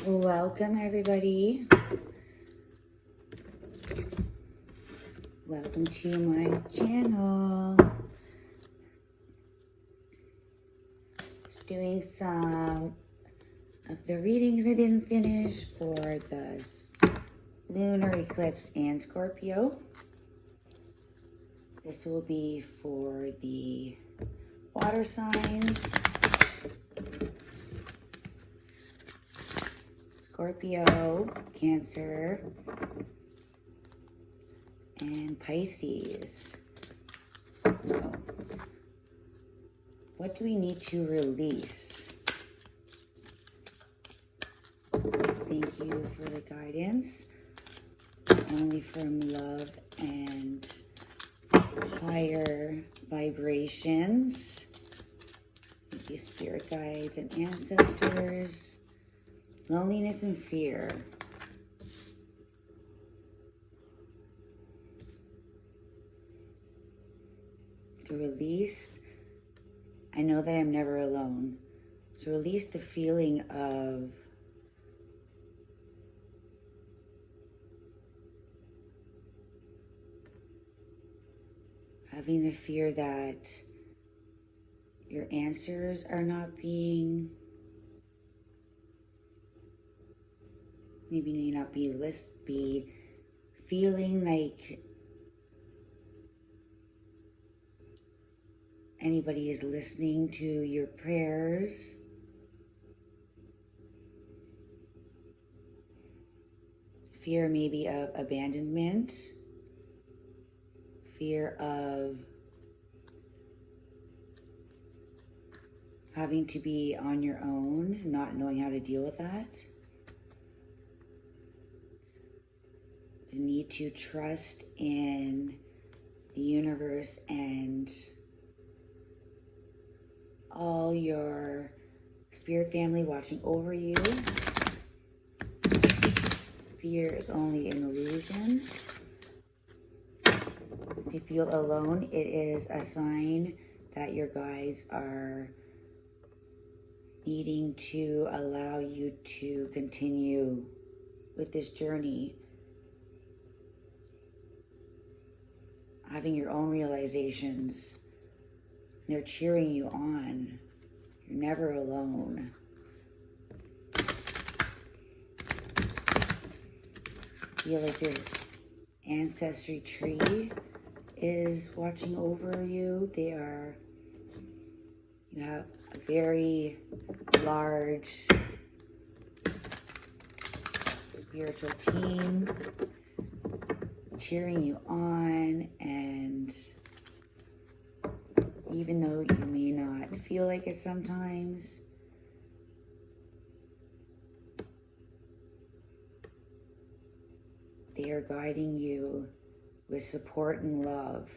Welcome everybody. Welcome to my channel. Just doing some of the readings I didn't finish for the lunar eclipse and Scorpio. This will be for the water signs. Scorpio, Cancer, and Pisces. So, what do we need to release? Thank you for the guidance. Only from love and higher vibrations. Thank you, spirit guides and ancestors. Loneliness and fear. To release, I know that I'm never alone. To release the feeling of having the fear that your answers are not being, maybe may not be feeling like anybody is listening to your prayers. Fear maybe of abandonment. Fear of having to be on your own, not knowing how to deal with that. The need to trust in the universe and all your spirit family watching over you. Fear is only an illusion. If you feel alone, it is a sign that your guides are needing to allow you to continue with this journey. Having your own realizations. They're cheering you on. You're never alone. Feel like your ancestry tree is watching over you. You have a very large spiritual team cheering you on, and even though you may not feel like it sometimes, they are guiding you with support and love.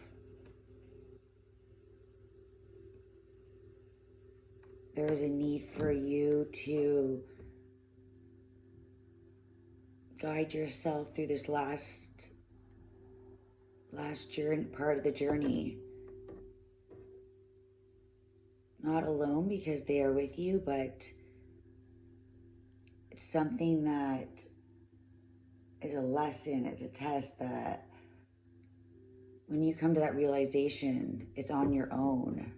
There is a need for you to guide yourself through this last journey, part of the journey. Not alone, because they are with you, but it's something that is a lesson, it's a test that when you come to that realization, it's on your own.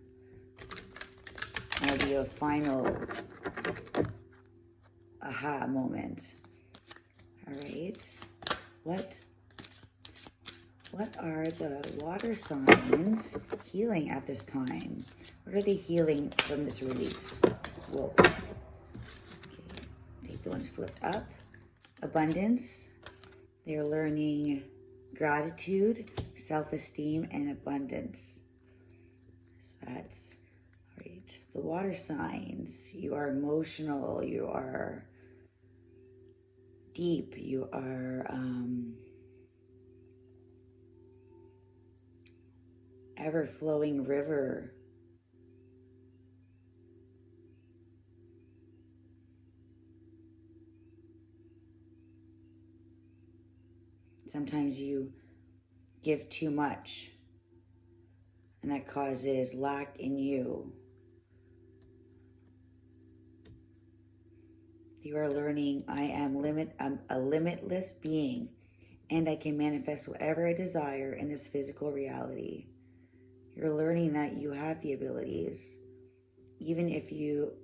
It'll be a final aha moment. All right, what are the water signs healing at this time? What are they healing from this release? Whoa. Okay. Take the ones flipped up. Abundance. They're learning gratitude, self-esteem, and abundance. So that's, all right. The water signs. You are emotional. You are deep. You are ever-flowing river. Sometimes you give too much, and that causes lack in you. You are learning I'm a limitless being, and I can manifest whatever I desire in this physical reality. You're learning that you have the abilities, even if you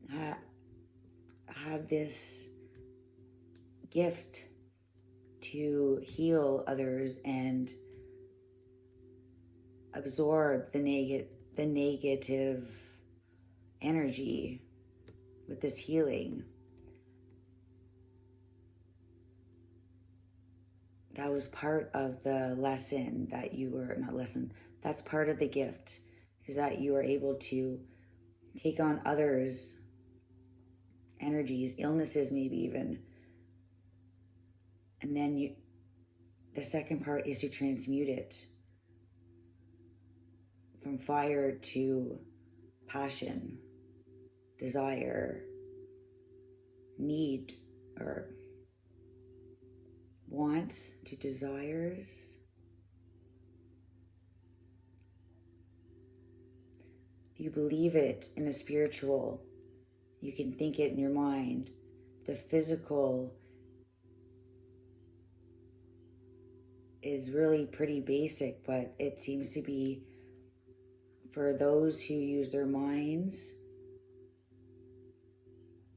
have this gift to heal others and absorb the negative energy with this healing. That was part of the lesson that you were, not lesson, that's part of the gift, is that you are able to take on others' energies, illnesses maybe even. And then the second part is to transmute it from fire to passion, desire, need, or wants to desires. You believe it in the spiritual. You can think it in your mind. The physical is really pretty basic, but it seems to be, for those who use their minds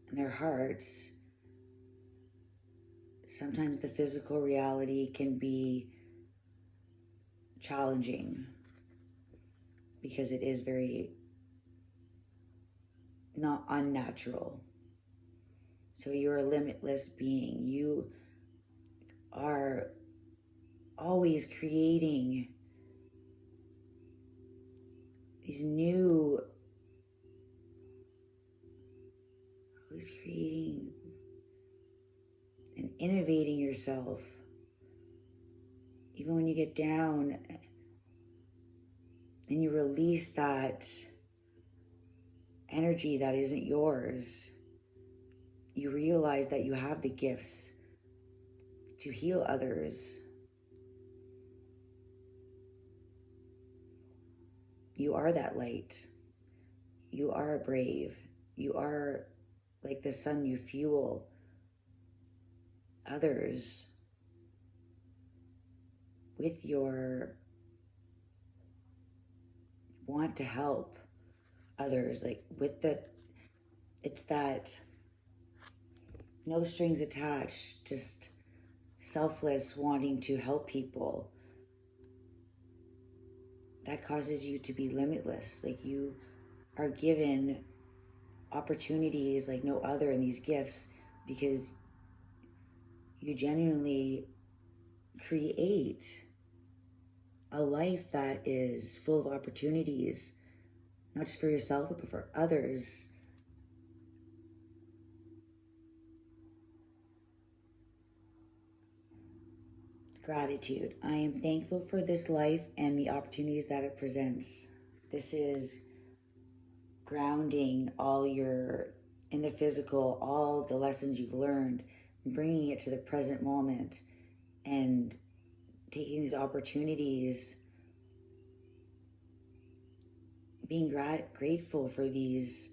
and their hearts, sometimes the physical reality can be challenging because it is very not unnatural. So you're a limitless being. You are always creating these new, always creating and innovating yourself. Even when you get down and you release that energy that isn't yours, you realize that you have the gifts to heal others. You are that light. You are brave. You are like the sun. You fuel others with your want to help others, like with it's that no strings attached, just selfless wanting to help people. That causes you to be limitless. Like, you are given opportunities like no other in these gifts because you genuinely create a life that is full of opportunities, not just for yourself, but for others. Gratitude. I am thankful for this life and the opportunities that it presents. This is grounding all in the physical, all the lessons you've learned, and bringing it to the present moment and taking these opportunities, being grateful for this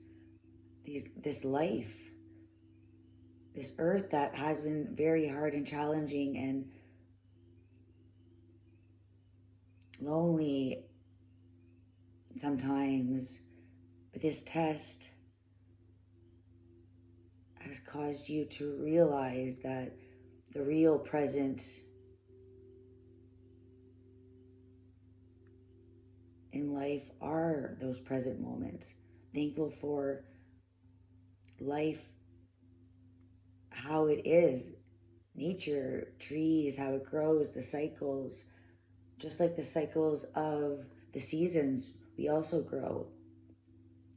life, this earth that has been very hard and challenging and lonely sometimes, but this test has caused you to realize that the real present in life are those present moments. Thankful for life, how it is, nature, trees, how it grows, the cycles. Just like the cycles of the seasons, we also grow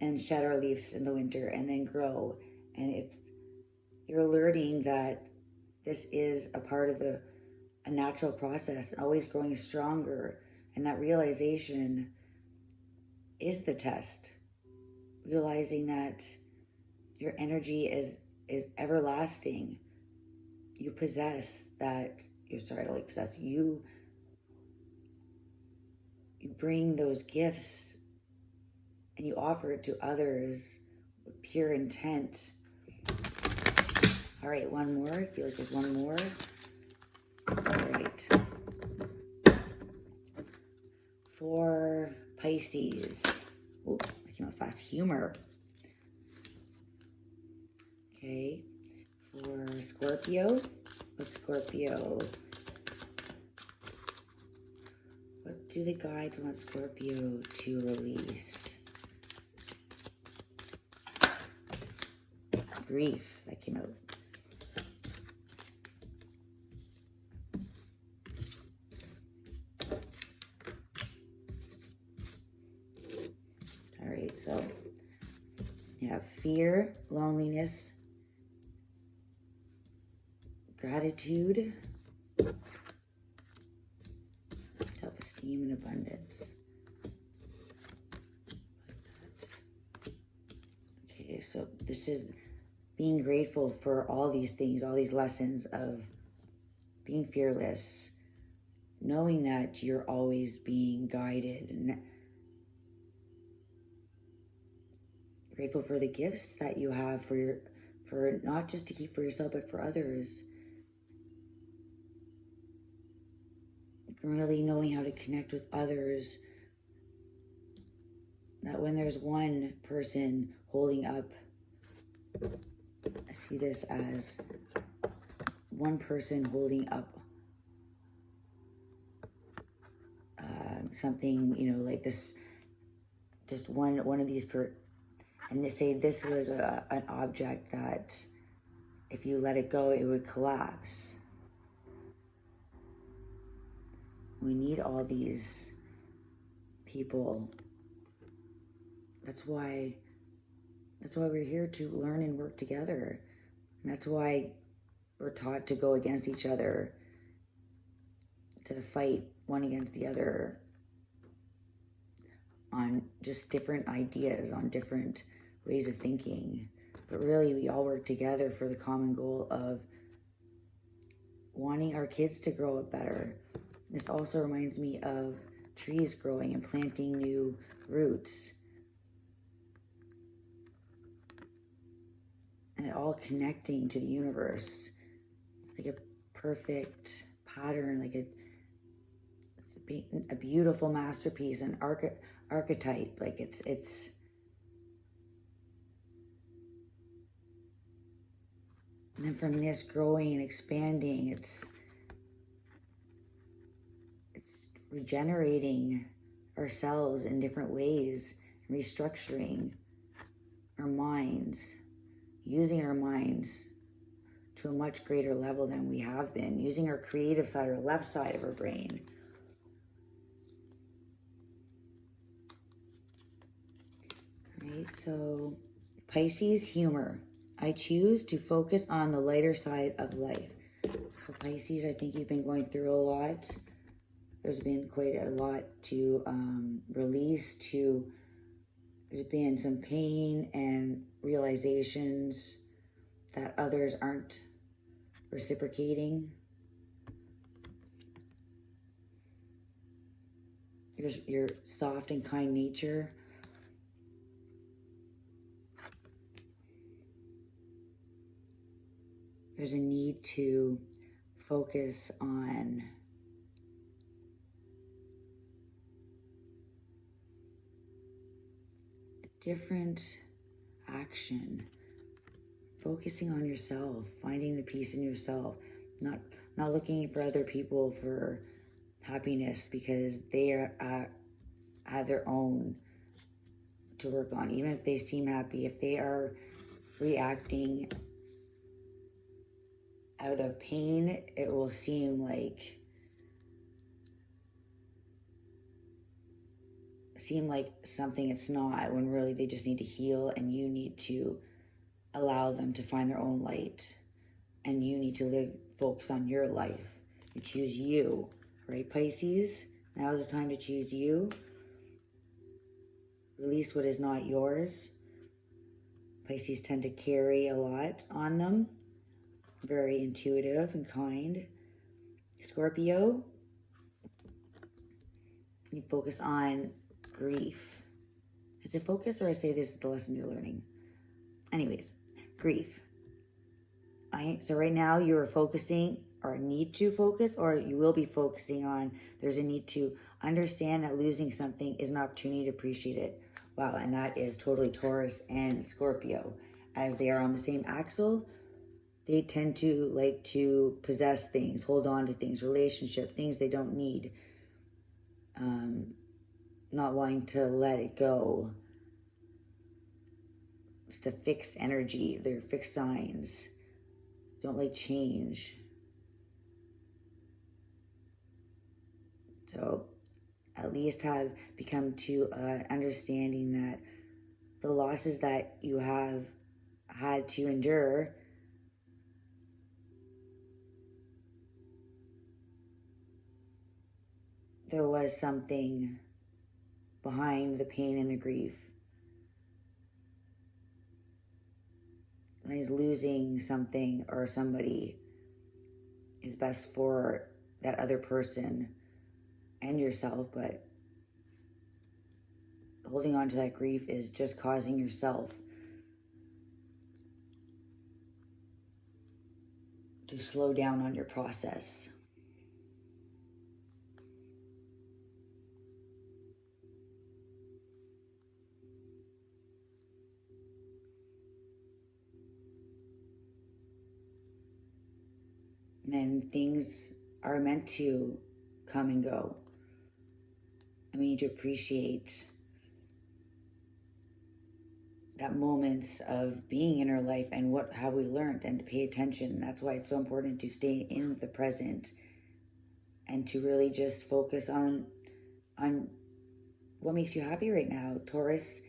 and shed our leaves in the winter and then grow. And you're learning that this is a part of a natural process, always growing stronger. And that realization is the test. Realizing that your energy is everlasting. You possess that, you bring those gifts and you offer it to others with pure intent. All right, one more. I feel like there's one more. All right. For Pisces. Oh, I came out fast. Humor. Okay. For Scorpio. What's Scorpio? What do the guides want Scorpio to release? Grief. That came out. All right, so you have fear, loneliness, gratitude, self-esteem, and abundance. Okay, so this is being grateful for all these things, all these lessons of being fearless, knowing that you're always being guided, and grateful for the gifts that you have for not just to keep for yourself, but for others. Really knowing how to connect with others. That when there's one person holding up, I see this as one person holding up something, you know, like this, just one of these, and they say this was an object that if you let it go, it would collapse. We need all these people. That's why we're here, to learn and work together. And that's why we're taught to go against each other, to fight one against the other on just different ideas, on different ways of thinking. But really, we all work together for the common goal of wanting our kids to grow up better. This also reminds me of trees growing and planting new roots. And it all connecting to the universe. Like a perfect pattern, like a beautiful masterpiece, an archetype. Like it's and then from this growing and expanding, it's regenerating ourselves in different ways, restructuring our minds, using our minds to a much greater level than we have been, using our creative side, or left side of our brain. All right, so Pisces, humor. I choose to focus on the lighter side of life. So Pisces, I think you've been going through a lot. There's been quite a lot to release, there's been some pain and realizations that others aren't reciprocating. Your soft and kind nature. There's a need to focus on different action, focusing on yourself, finding the peace in yourself, not looking for other people for happiness, because they have their own to work on. Even if they seem happy, if they are reacting out of pain, it will seem like something it's not, when really they just need to heal, and you need to allow them to find their own light, and you need to focus on your life. You choose you, right, Pisces? Now is the time to choose you. Release what is not yours. Pisces tend to carry a lot on them. Very intuitive and kind. Scorpio, you focus on grief. Is it focus, or I say this is the lesson you're learning? Anyways, grief. So right now you are focusing or need to focus, or you will be focusing on, there's a need to understand that losing something is an opportunity to appreciate it. Wow, and that is totally Taurus and Scorpio. As they are on the same axle, they tend to like to possess things, hold on to things, relationship, things they don't need. Not wanting to let it go. It's a fixed energy. They're fixed signs. Don't like change. So at least have become to understanding that the losses that you have had to endure there was something behind the pain and the grief. When he's losing something or somebody, is best for that other person and yourself, but holding on to that grief is just causing yourself to slow down on your process. And things are meant to come and go. And we need to appreciate that moments of being in our life and what have we learned, and to pay attention. That's why it's so important to stay in the present and to really just focus on what makes you happy right now. Taurus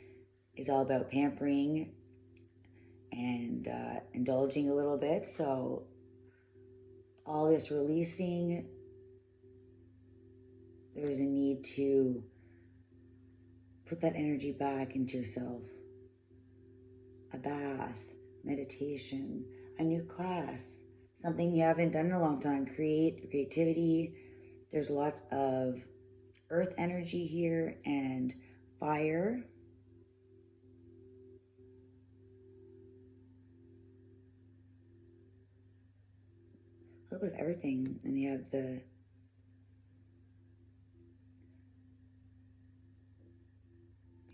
is all about pampering and indulging a little bit. So all this releasing, there's a need to put that energy back into yourself. A bath, meditation, a new class, something you haven't done in a long time. Creativity. There's lots of earth energy here and fire. A little bit of everything. And you have the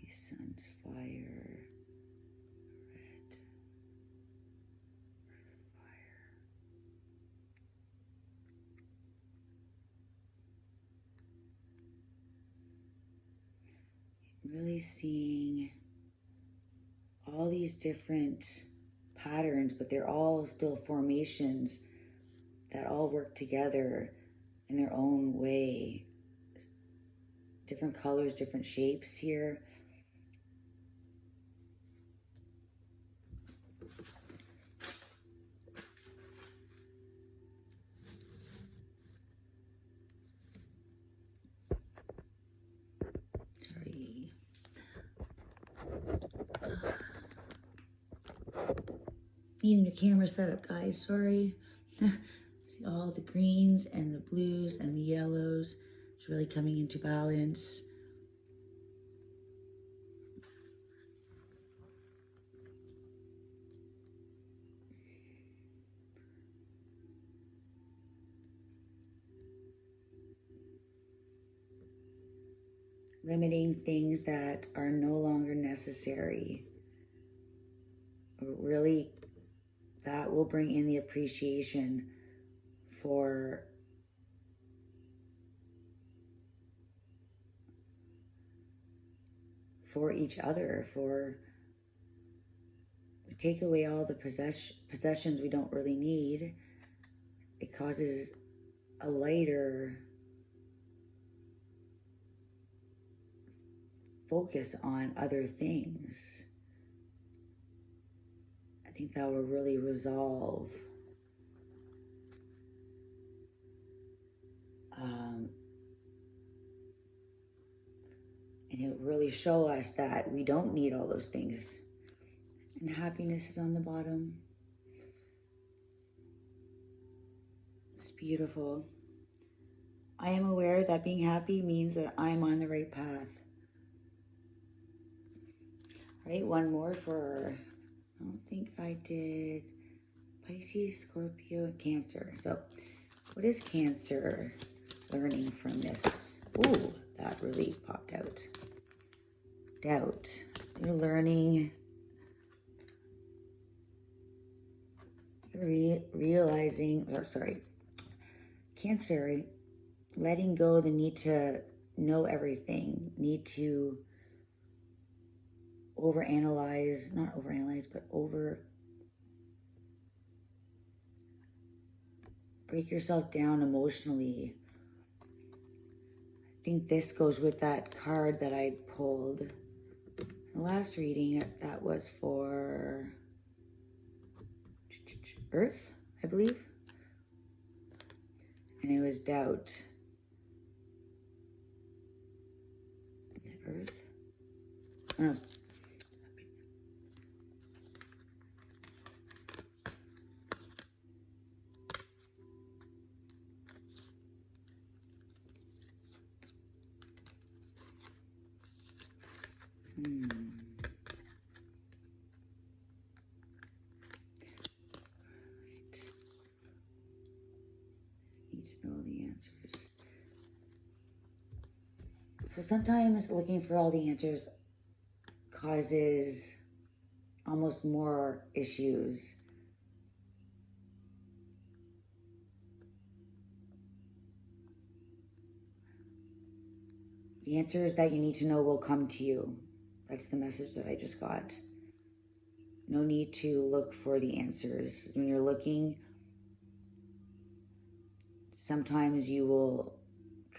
sun's fire, red, earth fire. Really seeing all these different patterns, but they're all still formations that all work together in their own way. Different colors, different shapes here. Sorry. Needing a camera setup, guys. Sorry. See all the greens and the blues and the yellows. It's really coming into balance. Limiting things that are no longer necessary. Really, that will bring in the appreciation for each other. We take away all the possessions we don't really need. It causes a lighter focus on other things. I think that will really resolve and it will really show us that we don't need all those things. And happiness is on the bottom. It's beautiful. I am aware that being happy means that I'm on the right path. All right, one more for I don't think I did Pisces, Scorpio, and Cancer. So what is Cancer learning from this? Ooh, that really popped out. Doubt. You're learning, realizing, or sorry, Cancer, letting go the need to know everything, need to overanalyze, not overanalyze, but break yourself down emotionally. I think this goes with that card that I pulled. The last reading, that was for Earth, I believe. And it was doubt. Earth? Oh, no. Right. Need to know the answers. So sometimes looking for all the answers causes almost more issues. The answers that you need to know will come to you. That's the message that I just got. No need to look for the answers. When you're looking, sometimes you will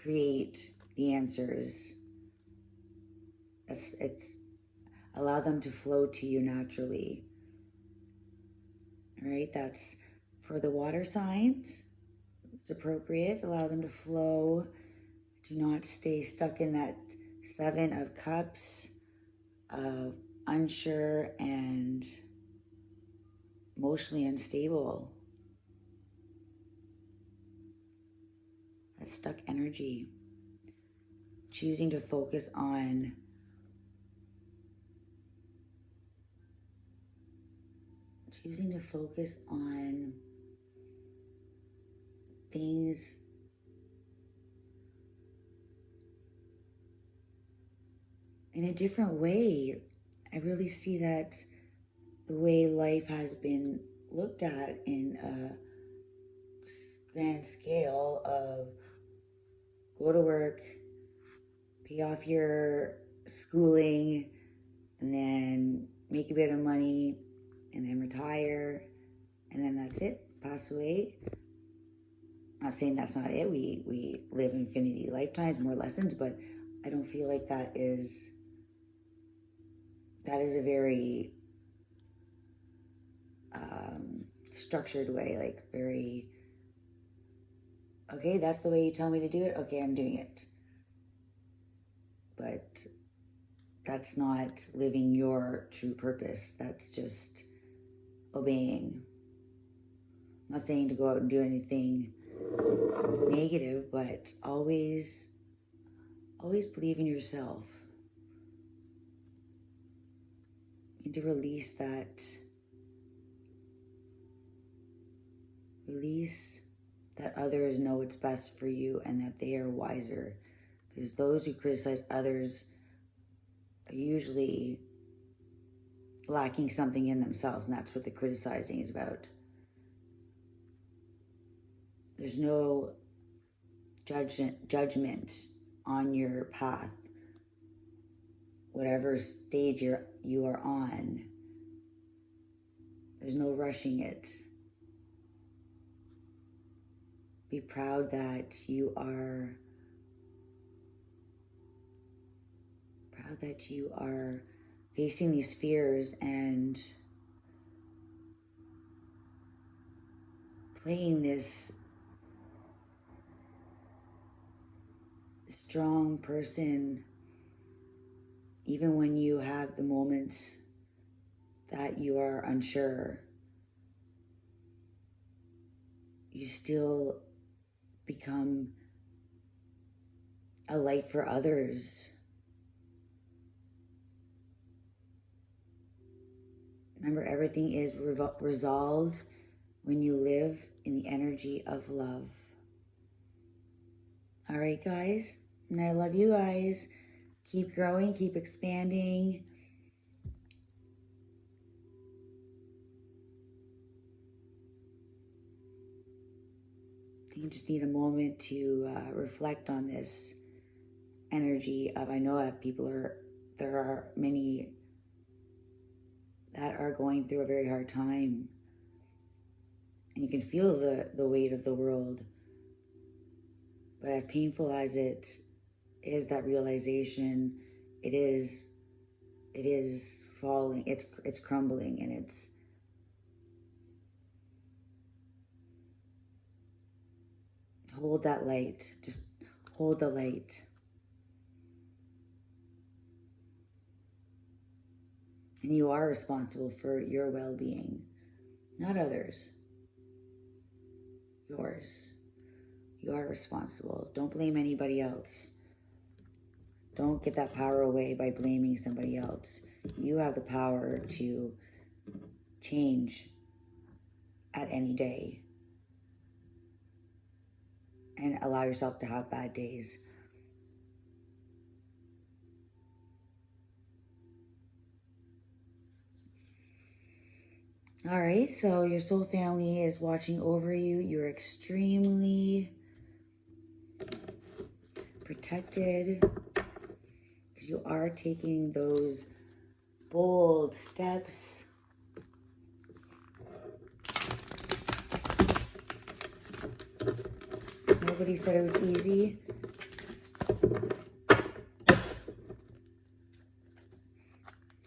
create the answers. It's allow them to flow to you naturally. All right, that's for the water signs. It's appropriate. Allow them to flow. Do not stay stuck in that 7 of Cups, of unsure and emotionally unstable. That stuck energy. Choosing to focus on things in a different way. I really see that the way life has been looked at in a grand scale of go to work, pay off your schooling, and then make a bit of money, and then retire, and then that's it, pass away. I'm not saying that's not it. We live infinity lifetimes, more lessons, but I don't feel like that is a very structured way, like very, okay, that's the way you tell me to do it, okay, I'm doing it. But that's not living your true purpose. That's just obeying. I'm not saying to go out and do anything negative, but always believe in yourself. You need to release that others know what's best for you and that they are wiser. Because those who criticize others are usually lacking something in themselves, and that's what the criticizing is about. There's no judgment on your path, whatever stage you are on. There's no rushing it. Be proud that you are facing these fears and playing this strong person, even when you have the moments that you are unsure. You still become a light for others. Remember, everything is resolved when you live in the energy of love. All right, guys. And I love you guys. Keep growing, keep expanding. You just need a moment to reflect on this energy of, I know that there are many that are going through a very hard time. And you can feel the weight of the world. But as painful as it is, that realization, it is falling, it's crumbling, and it's hold that light. Just hold the light. And you are responsible for your well-being, not others. Yours. You are responsible. Don't blame anybody else. Don't get that power away by blaming somebody else. You have the power to change at any day and allow yourself to have bad days. All right, so your soul family is watching over you. You're extremely protected because you are taking those bold steps. Nobody said it was easy.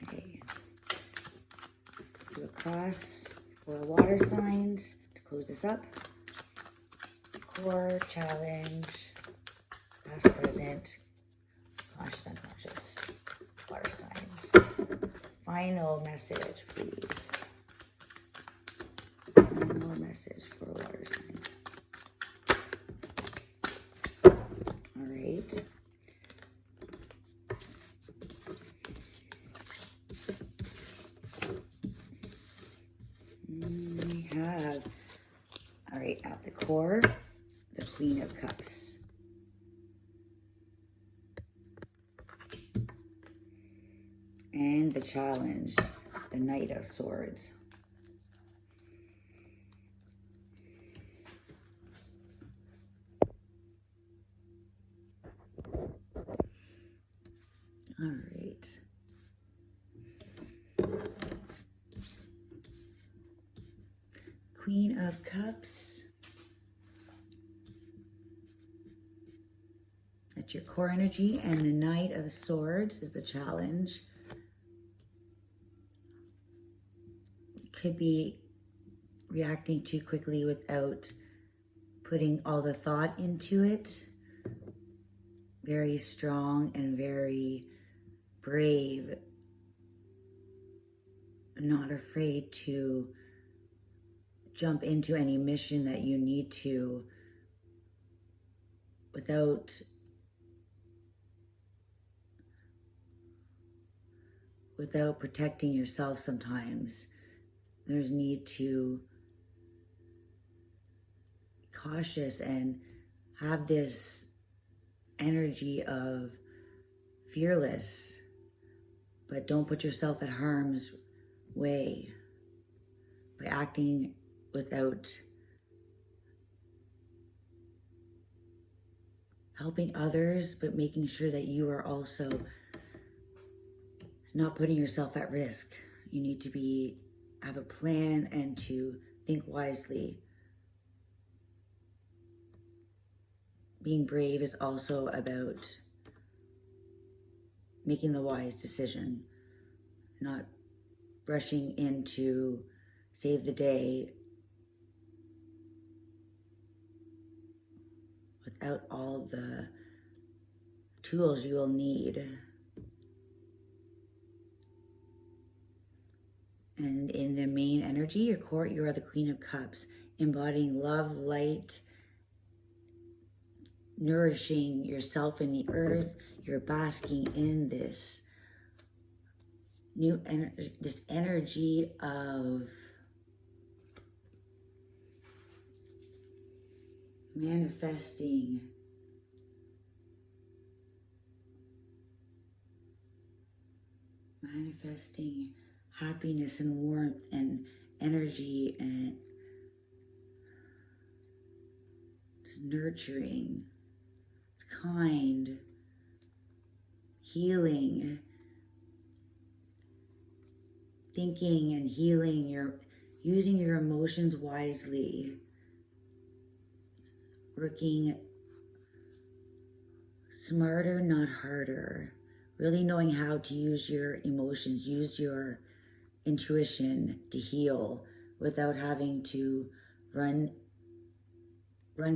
Okay. Do a cross for water signs to close this up. Core, challenge, past, present, conscious, unconscious, water signs. Final message, please. Final message for water signs. All right. We have, all right, at the core, the Queen of Cups. And the challenge, the Knight of Swords. All right. Queen of Cups. That's your core energy. And the Knight of Swords is the challenge. Could be reacting too quickly without putting all the thought into it. Very strong and very brave. Not afraid to jump into any mission that you need to without protecting yourself sometimes. There's need to be cautious and have this energy of fearless, but don't put yourself at harm's way by acting without helping others, but making sure that you are also not putting yourself at risk. You need to have a plan and to think wisely. Being brave is also about making the wise decision, not rushing in to save the day without all the tools you will need. And in the main energy, your core, you are the Queen of Cups, embodying love, light, nourishing yourself in the earth. You're basking in this this energy of manifesting happiness and warmth and energy, and it's nurturing, it's kind, healing, thinking and healing, using your emotions wisely, working smarter, not harder, really knowing how to use your emotions, use your intuition to heal without having to run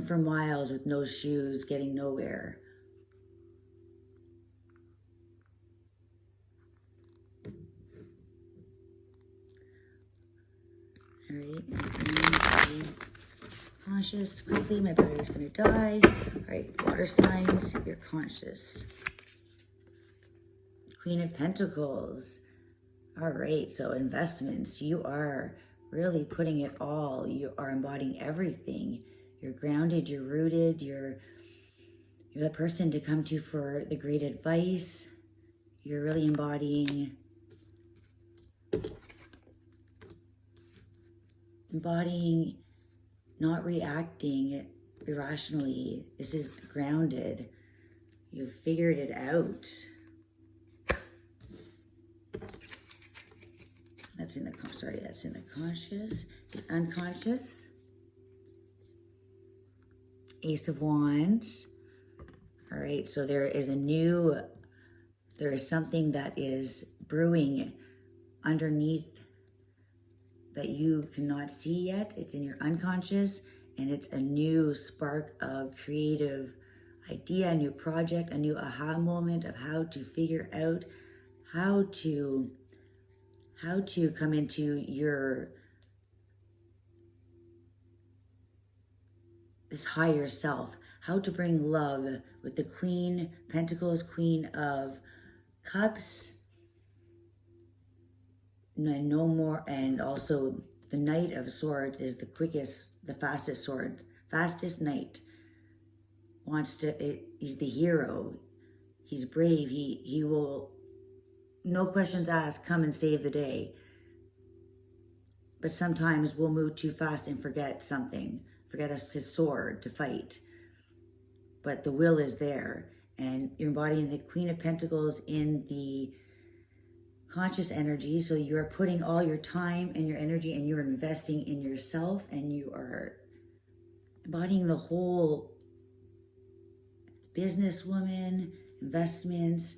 for miles with no shoes, getting nowhere. All right, conscious, quickly, my battery's gonna die. All right, water signs, you're conscious. Queen of Pentacles. All right, so investments, you are really putting it all. You are embodying everything. You're grounded, you're rooted, you're the person to come to for the great advice. You're really embodying not reacting irrationally. This is grounded. You've figured it out. That's in the conscious, the unconscious. Ace of Wands. All right, so there is something that is brewing underneath that you cannot see yet. It's in your unconscious, and it's a new spark of creative idea, a new project, a new aha moment of how to figure out how to come into this higher self, how to bring love with the Queen Pentacles, Queen of Cups, no more, and also the Knight of Swords is the fastest knight. He's the hero. He's brave. He will, no questions asked, come and save the day. But sometimes we'll move too fast and forget his sword to fight. But the will is there, and you're embodying the Queen of Pentacles in the conscious energy. So you're putting all your time and your energy, and you're investing in yourself, and you are embodying the whole businesswoman, investments,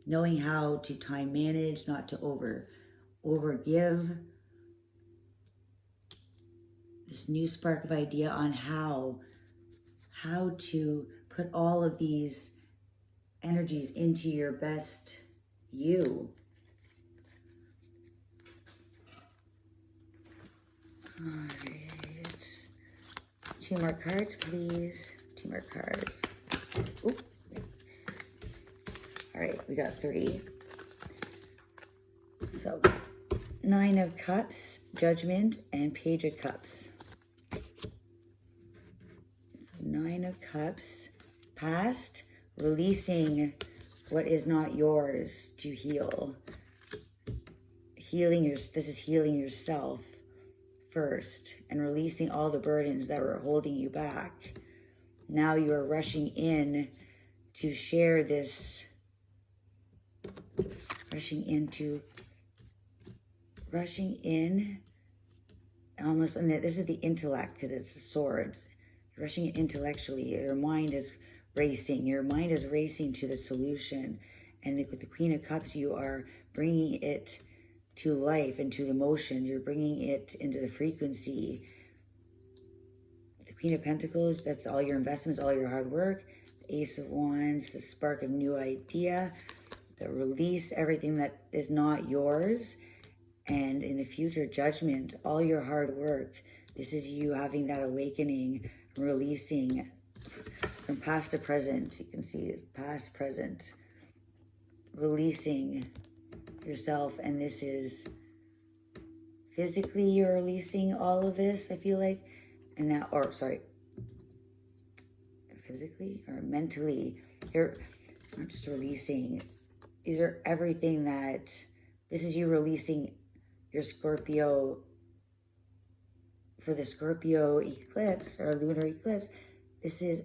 knowing how to time manage, not to overgive. This new spark of idea on how to put all of these energies into your best you. All right. 2 more cards, please. 2 more cards. Oop. All right, we got 3. So, 9 of Cups, Judgment, and Page of Cups. So 9 of Cups, past, releasing what is not yours to heal. This is healing yourself first and releasing all the burdens that were holding you back. Now you are rushing in to share this, rushing in almost, and this is the intellect because it's the swords. You're rushing it intellectually. Your mind is racing. Your mind is racing to the solution. And with the Queen of Cups, you are bringing it to life and to the motion. You're bringing it into the frequency. The Queen of Pentacles, that's all your investments, all your hard work. The Ace of Wands, the spark of new idea. The release, everything that is not yours. And in the future, Judgment, all your hard work. This is you having that awakening, releasing from past to present. You can see it, past, present. Releasing yourself, and this is physically you're releasing all of this, I feel like. And now, or sorry, physically or mentally, you're not just releasing. These are everything that, this is you releasing your Scorpio, for the Scorpio eclipse or lunar eclipse. This is